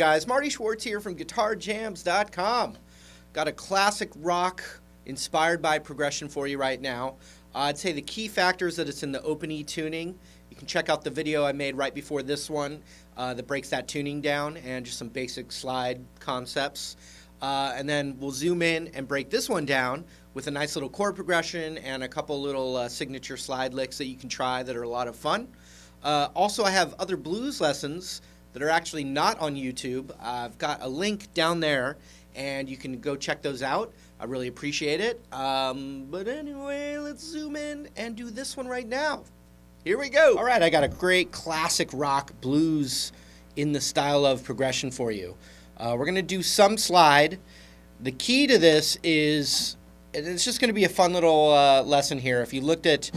guys? Marty Schwartz here from GuitarJams.com. Got a classic rock inspired by progression for you right now. I'd say the key factor is that it's in the open E tuning. You can check out the video I made right before this one that breaks that tuning down and just some basic slide concepts. And then we'll zoom in and break this one down with a nice little chord progression and a couple little signature slide licks that you can try that are a lot of fun. Also, I have other blues lessons that are actually not on YouTube. I've got a link down there, and you can go check those out. I really appreciate it. But anyway, let's zoom in and do this one right now. Here we go. All right, I got a great classic rock blues in the style of progression for you. We're going to do some slide. The key to this is, it's just going to be a fun little lesson here. If you looked at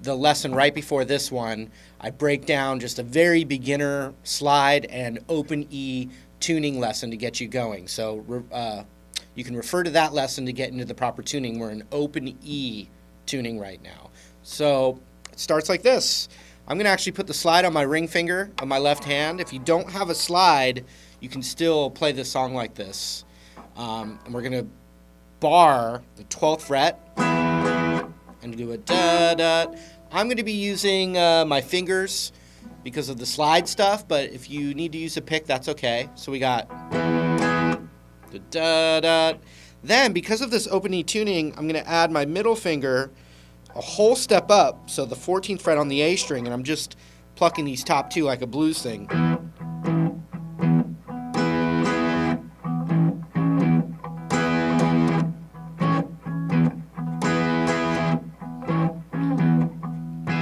the lesson right before this one, I break down just a very beginner slide and open E tuning lesson to get you going. So you can refer to that lesson to get into the proper tuning. We're in open E tuning right now. So it starts like this. I'm going to actually put the slide on my ring finger on my left hand. If you don't have a slide, you can still play this song like this. And we're going to bar the 12th fret and do a da-da. I'm going to be using my fingers because of the slide stuff, but if you need to use a pick, that's okay. So we got the da-da. Then, because of this open E tuning, I'm going to add my middle finger a whole step up, so the 14th fret on the A string, and I'm just plucking these top two like a blues thing.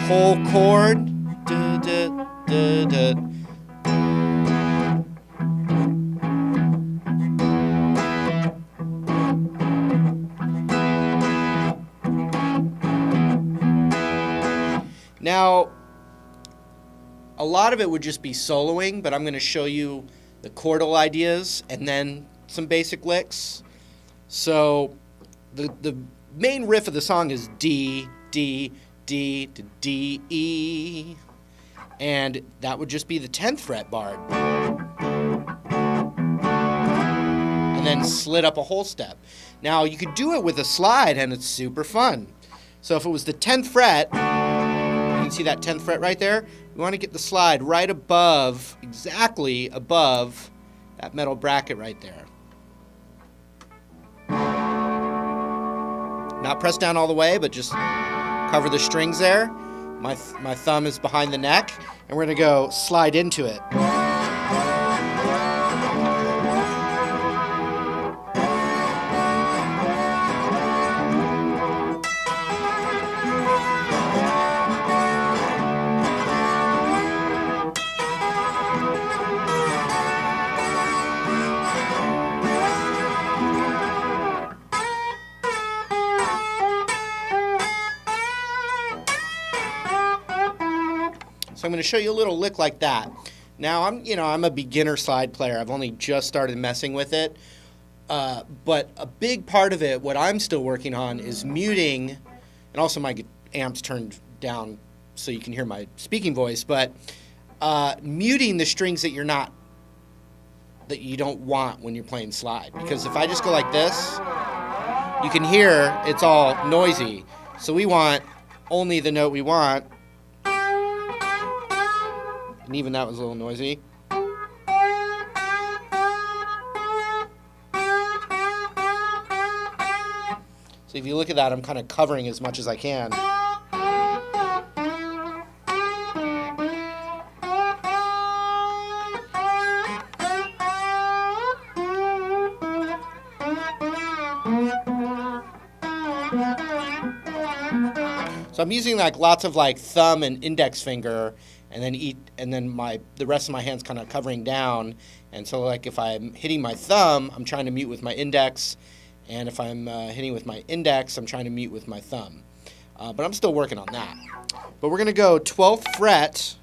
Whole chord. Da, da, da, da. Now, a lot of it would just be soloing, but I'm going to show you the chordal ideas and then some basic licks. So the main riff of the song is D, D, D to D, E, and that would just be the 10th fret barred. And then slid up a whole step. Now, you could do it with a slide, and it's super fun. So if it was the 10th fret, you can see that 10th fret right there. We want to get the slide right above, exactly above that metal bracket right there. Not pressed down all the way, but just cover the strings there. My thumb is behind the neck, and we're going to go slide into it. So I'm going to show you a little lick like that. Now, I'm a beginner slide player. I've only just started messing with it. But a big part of it, what I'm still working on, is muting, and also my amp's turned down so you can hear my speaking voice, but muting the strings that you don't want when you're playing slide. Because if I just go like this, you can hear it's all noisy. So we want only the note we want. And even that was a little noisy. So if you look at that, I'm kind of covering as much as I can. So I'm using like lots of like thumb and index finger, and then the rest of my hand's kind of covering down. And so like if I'm hitting my thumb, I'm trying to mute with my index, and if I'm hitting with my index, I'm trying to mute with my thumb. But I'm still working on that. But we're going to go 12th fret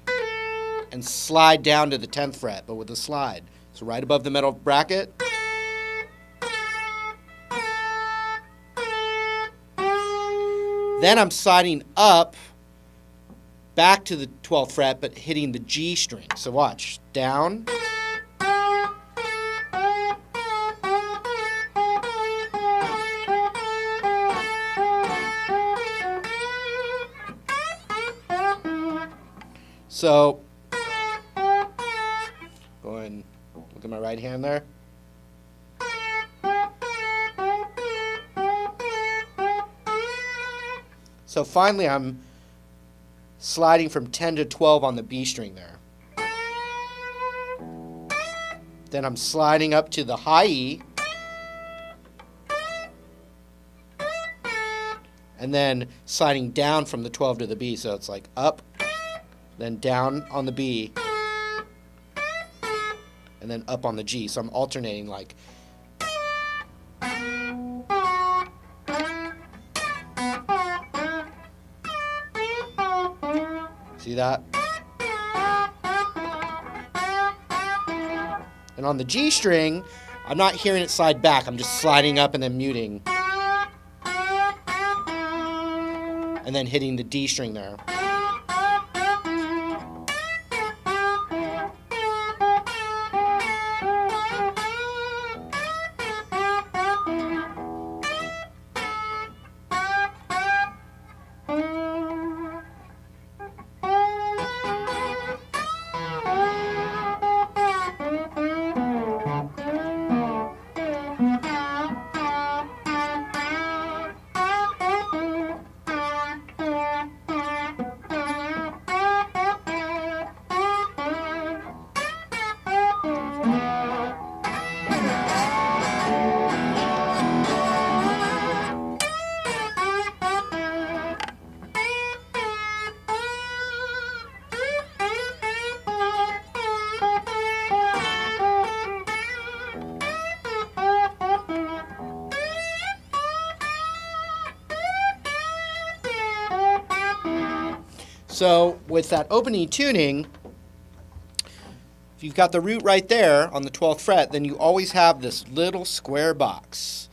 and slide down to the 10th fret, but with a slide. So right above the metal bracket. Then I'm sliding up back to the 12th fret, but hitting the G string. So watch. Down. So, go ahead and look at my right hand there. So finally I'm sliding from 10 to 12 on the B string there. Then I'm sliding up to the high E. And then sliding down from the 12 to the B. So it's like up, then down on the B, and then up on the G. So I'm alternating like. See that? And on the G string, I'm not hearing it slide back. I'm just sliding up and then muting. And then hitting the D string there. So with that open E tuning, if you've got the root right there on the 12th fret, then you always have this little square box.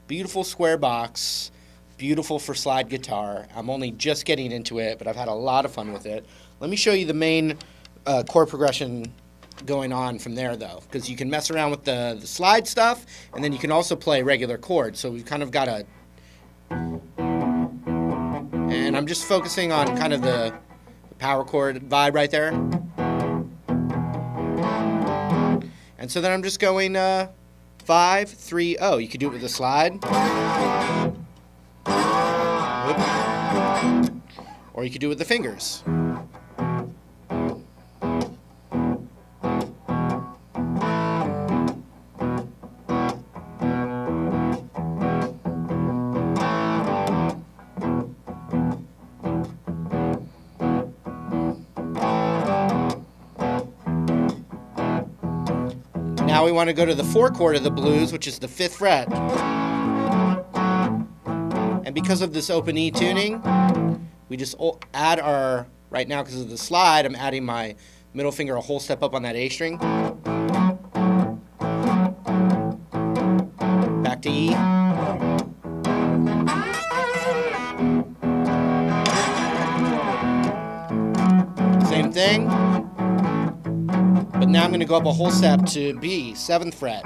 Beautiful square box, beautiful for slide guitar. I'm only just getting into it, but I've had a lot of fun with it. Let me show you the main chord progression going on from there, though, because you can mess around with the slide stuff, and then you can also play regular chords. So we've kind of got a... And I'm just focusing on kind of the power chord vibe right there. And so then I'm just going 5, 3, 0. You could do it with a slide. Or you could do it with the fingers. Now we want to go to the 4 chord of the blues, which is the 5th fret. And because of this open E tuning, we just add our, right now because of the slide, I'm adding my middle finger a whole step up on that A string. Back to E. Same thing. But now I'm going to go up a whole step to B, 7th fret.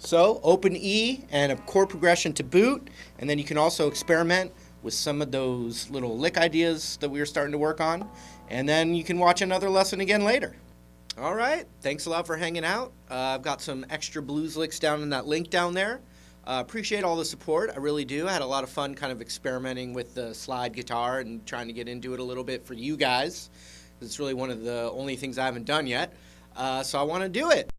So open E and a chord progression to boot, and then you can also experiment with some of those little lick ideas that we were starting to work on, and then you can watch another lesson again later. All right, thanks a lot for hanging out. I've got some extra blues licks down in that link down there. Appreciate all the support, I really do. I had a lot of fun kind of experimenting with the slide guitar and trying to get into it a little bit for you guys. It's really one of the only things I haven't done yet, so I want to do it.